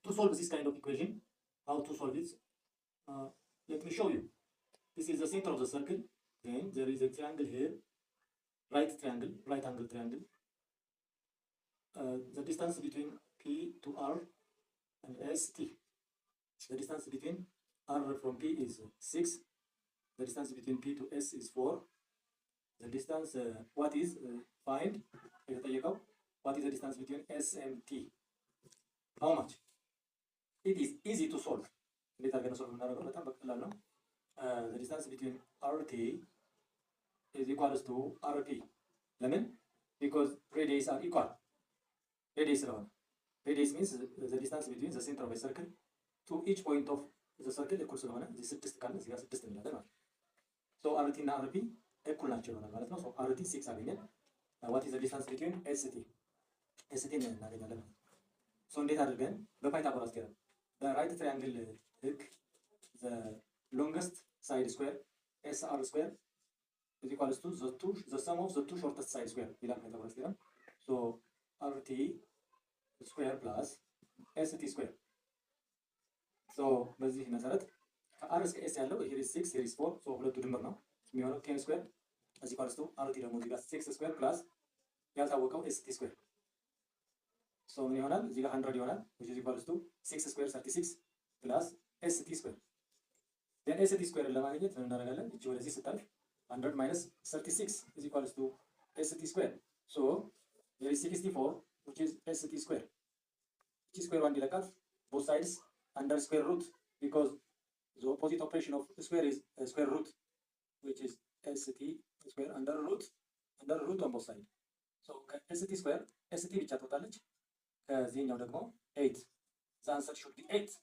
to solve this kind of equation, how to solve it? Let me show you. This is the center of the circle. Then there is a triangle here, right angle triangle. The distance between P to R and ST. The distance between R from P is 6. The distance between P to S is 4. The distance, what is find? What is the distance between S and T? How much? It is easy to solve. The distance between RT is equals to RP. Lemon? Because radius are equal. Radius means the distance between the center of a circle to each point of the circle equal to so RT and RP equal nature. So RT 6 again. What is the distance between ST? ST so again, the Pythagoras theorem. The right triangle the longest side square SR square is equals to the sum of the two shortest side square. Pythagoras theorem. So RT square plus ST square. So በዚህ መሰረት ከአር እስከ ኤስ ያለው here is 6 here is 4 so ሁለቱ ድምር ነው የሚሆነው 10 ስኩዌር እዚህ ኳልስቱ አርቲ ደግሞ እዚህ ጋር 6 ስኩዌር ፕላስ ያልታወቀው ኤስቲ ስኩዌር so ምን ይሆናል እዚህ ጋር 100 ይሆናል which is equals to 6 ስኩዌር 36 ፕላስ ኤስቲ ስኩዌር then ኤስቲ ስኩዌር ለማግኘት ምን እናደርጋለን እቺ ወደዚህ ስታልፍ 100 minus 36 is equals to ST square so there is 64 which is ST square እቺ ስኩዌር አንድ ይለቃል both sides under square root because the opposite operation of square is square root which is ST square under root on both sides so ST square ST ብቻ ትወጣለች ከዚህኛው ደግሞ 8 the answer should be 8